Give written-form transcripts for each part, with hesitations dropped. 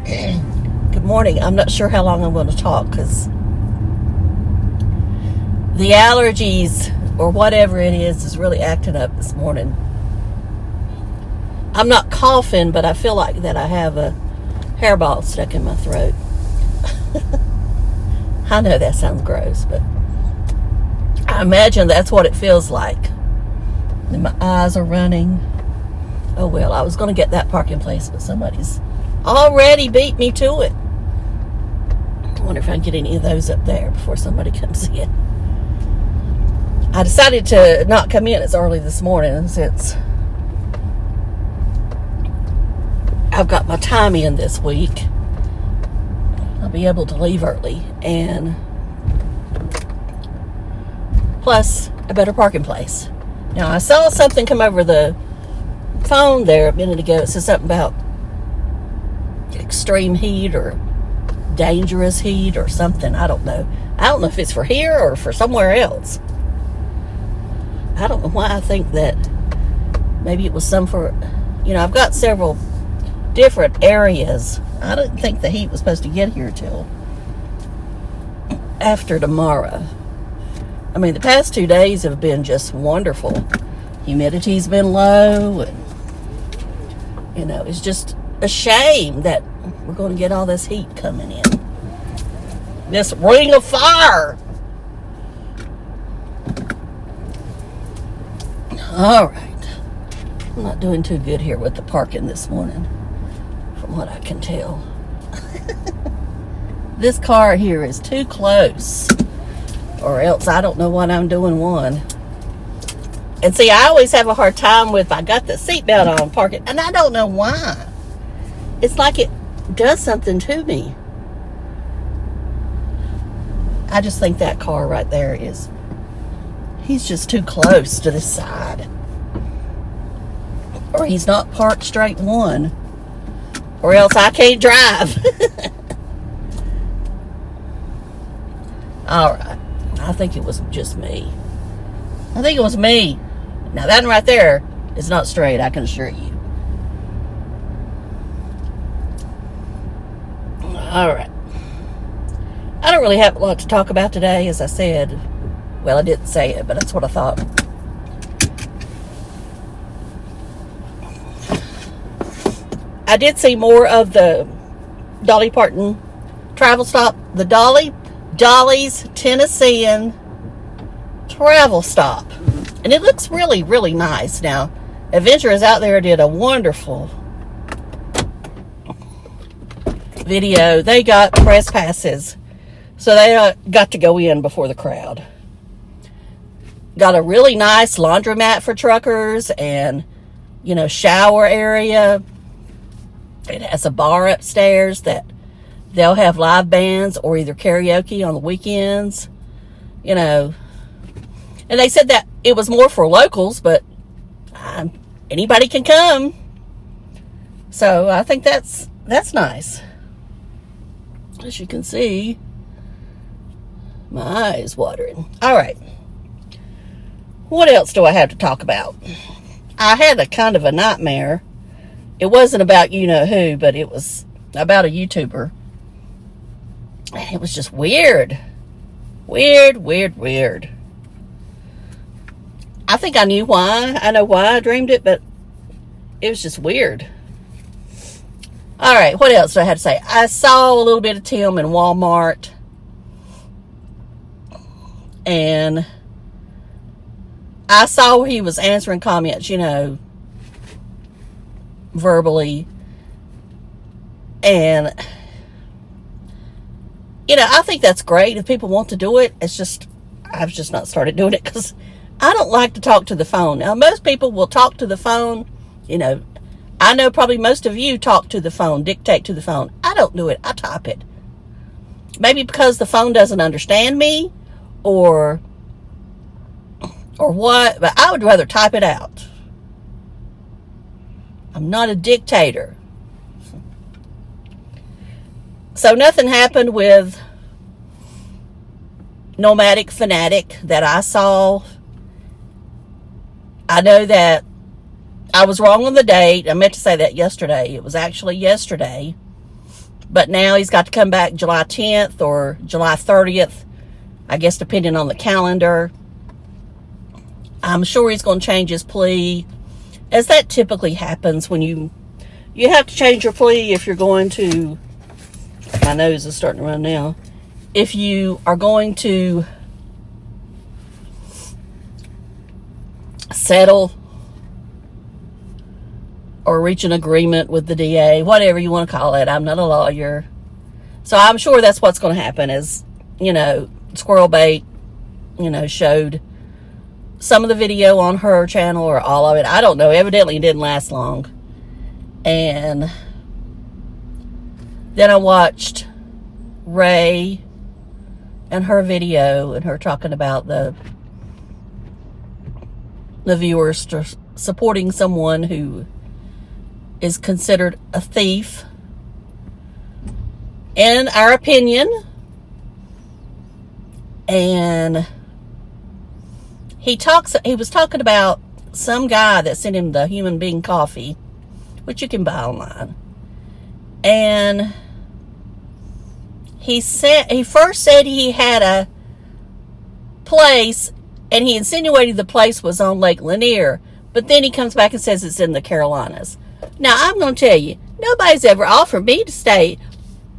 Good morning. I'm not sure how long I'm going to talk because the allergies or whatever it is really acting up this morning. I'm not coughing, but I feel like that I have a hairball stuck in my throat. I know that sounds gross, but I imagine that's what it feels like. And my eyes are running. Oh well, I was going to get that parking place, but somebody's already beat me to it. I wonder if I can get any of those up there before somebody comes in. I decided to not come in as early this morning since I've got my time in this week. I'll be able to leave early, and plus a better parking place. Now, I saw something come over the phone there a minute ago. It says something about extreme heat or dangerous heat or something. I don't know. I don't know if it's for here or for somewhere else. I don't know why I think that maybe it was some for, I've got several different areas. I didn't think the heat was supposed to get here till after tomorrow. I mean, the past 2 days have been just wonderful. Humidity's been low, and it's just a shame that we're going to get all this heat coming in. This ring of fire. All right. I'm not doing too good here with the parking this morning, from what I can tell. This car here is too close, or else I don't know what I'm doing one. And see, I always have a hard time with, I got the seatbelt on parking, and I don't know why. It's like it does something to me. I just think that car right there he's just too close to the side. Or he's not parked straight one. Or else I can't drive. Alright. I think it was just me. I think it was me. Now that one right there is not straight, I can assure you. Alright. I don't really have a lot to talk about today, as I said. Well, I didn't say it, but that's what I thought. I did see more of the Dolly Parton travel stop. The Dolly's Tennessean travel stop. And it looks really, really nice. Now, Adventurers Out There did a wonderful video. They got press passes, so they got to go in before the crowd. Got a really nice laundromat for truckers and, shower area. It has a bar upstairs that they'll have live bands or either karaoke on the weekends, And they said that it was more for locals, but anybody can come. So I think that's nice. As you can see, my eye is watering. All right. What else do I have to talk about? I had a kind of a nightmare. It wasn't about you-know-who, but it was about a YouTuber. It was just weird. Weird. I think I knew why. I know why I dreamed it, but it was just weird. All right, what else do I have to say? I saw a little bit of Tim in Walmart. And I saw where he was answering comments, verbally. And, I think that's great if people want to do it. It's just, I've just not started doing it because I don't like to talk to the phone. Now, most people will talk to the phone. I know probably most of you talk to the phone, dictate to the phone. I don't do it. I type it. Maybe because the phone doesn't understand me or what, but I would rather type it out. I'm not a dictator. So nothing happened with Nomadic Fanatic that I saw. I know that I was wrong on the date. I meant to say that yesterday. It was actually yesterday. But now he's got to come back July 10th or July 30th, I guess, depending on the calendar. I'm sure he's going to change his plea, as that typically happens when you have to change your plea if you're going to, my nose is starting to run now, if you are going to settle or reach an agreement with the DA, whatever you want to call it. I'm not a lawyer. So I'm sure that's what's going to happen, is, Squirrel Bait, showed some of the video on her channel or all of it. I don't know. Evidently it didn't last long. And then I watched Ray and her video, and her talking about the viewers supporting someone who is considered a thief, in our opinion. And he was talking about some guy that sent him the human being coffee, which you can buy online. And he first said he had a place, and he insinuated the place was on Lake Lanier, but then he comes back and says it's in the Carolinas. Now, I'm going to tell you, nobody's ever offered me to stay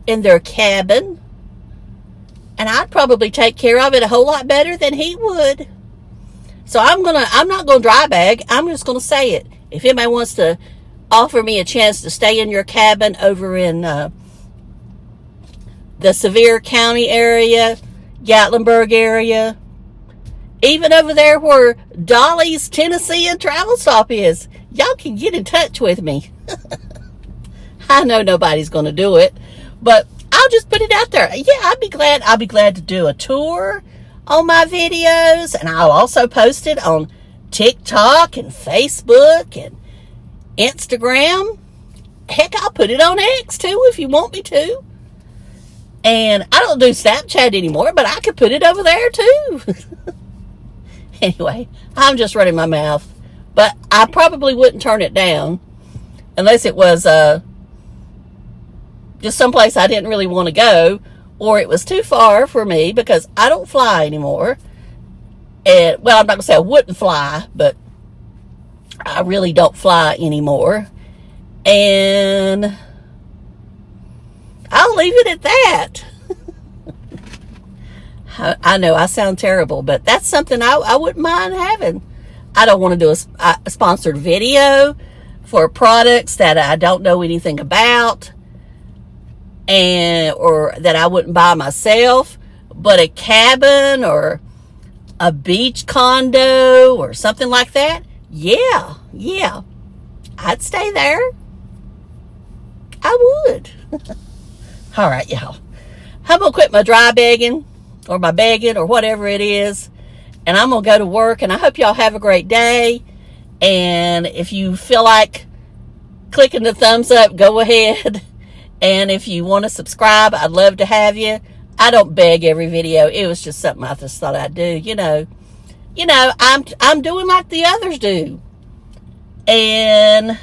in their cabin, and I'd probably take care of it a whole lot better than he would. So I'm not going to dry bag. I'm just going to say it. If anybody wants to offer me a chance to stay in your cabin over in the Sevier County area, Gatlinburg area, even over there where Dolly's Tennessee and Travel Stop is, y'all can get in touch with me. I know nobody's going to do it, but I'll just put it out there. Yeah, I'll be glad to do a tour on my videos, and I'll also post it on TikTok and Facebook and Instagram. Heck, I'll put it on X too if you want me to. And I don't do Snapchat anymore, but I could put it over there too. Anyway, I'm just running my mouth. But I probably wouldn't turn it down unless it was just someplace I didn't really want to go, or it was too far for me, because I don't fly anymore. And, well, I'm not going to say I wouldn't fly, but I really don't fly anymore. And I'll leave it at that. I know I sound terrible, but that's something I wouldn't mind having. I don't want to do a sponsored video for products that I don't know anything about, or that I wouldn't buy myself. But a cabin or a beach condo or something like that, yeah, I'd stay there. I would. All right, y'all. I'm going to quit my dry begging, or my begging, or whatever it is, and I'm going to go to work, and I hope y'all have a great day. And if you feel like clicking the thumbs up, go ahead. And if you want to subscribe, I'd love to have you. I don't beg every video. It was just something I just thought I'd do. I'm doing like the others do. And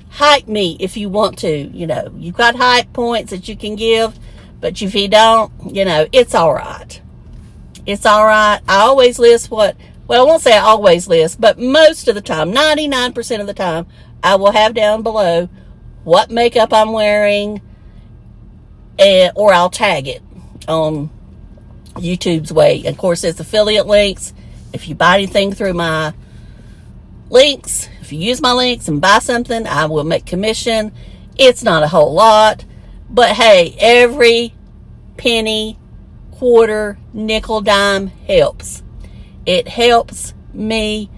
hype me if you want to. You've got hype points that you can give, but if you don't, it's all right. It's all right. I always list I won't say I always list, but most of the time, 99% of the time, I will have down below what makeup I'm wearing, or I'll tag it on YouTube's way. And of course, it's affiliate links. If you buy anything through my links, if you use my links and buy something, I will make commission. It's not a whole lot, but hey, every penny, quarter, nickel, dime helps. It helps me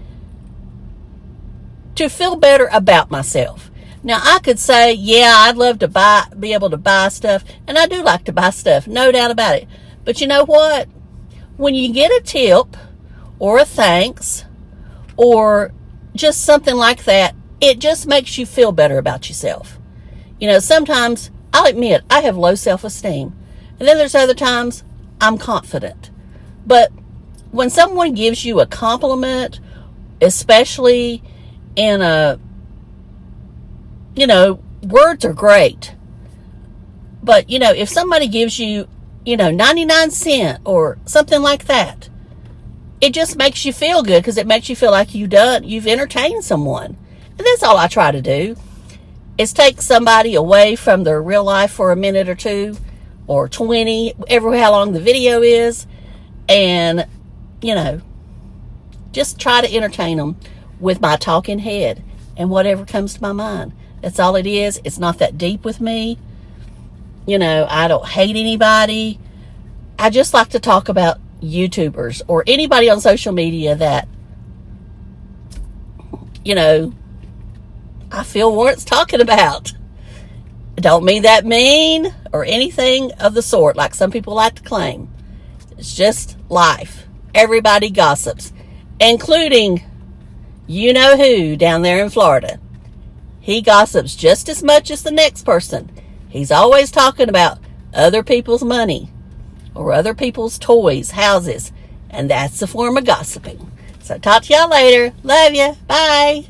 to feel better about myself. Now, I could say, yeah, I'd love to be able to buy stuff, and I do like to buy stuff, no doubt about it. But you know what? When you get a tip or a thanks or just something like that, it just makes you feel better about yourself. Sometimes, I'll admit, I have low self-esteem. And then there's other times I'm confident. But when someone gives you a compliment, especially in words are great. But, you know, if somebody gives you, you know, 99 cents or something like that, it just makes you feel good because it makes you feel like you've entertained someone. And that's all I try to do, is take somebody away from their real life for a minute or two or 20, ever how long the video is, and, you know, just try to entertain them with my talking head and whatever comes to my mind. That's all it is. It's not that deep with me. You know, I don't hate anybody. I just like to talk about YouTubers or anybody on social media that, you know, I feel warrants talking about. I don't mean that mean or anything of the sort like some people like to claim. It's just life. Everybody gossips, including you know who down there in Florida. He gossips just as much as the next person. He's always talking about other people's money or other people's toys, houses, and that's a form of gossiping. So talk to y'all later. Love you. Bye.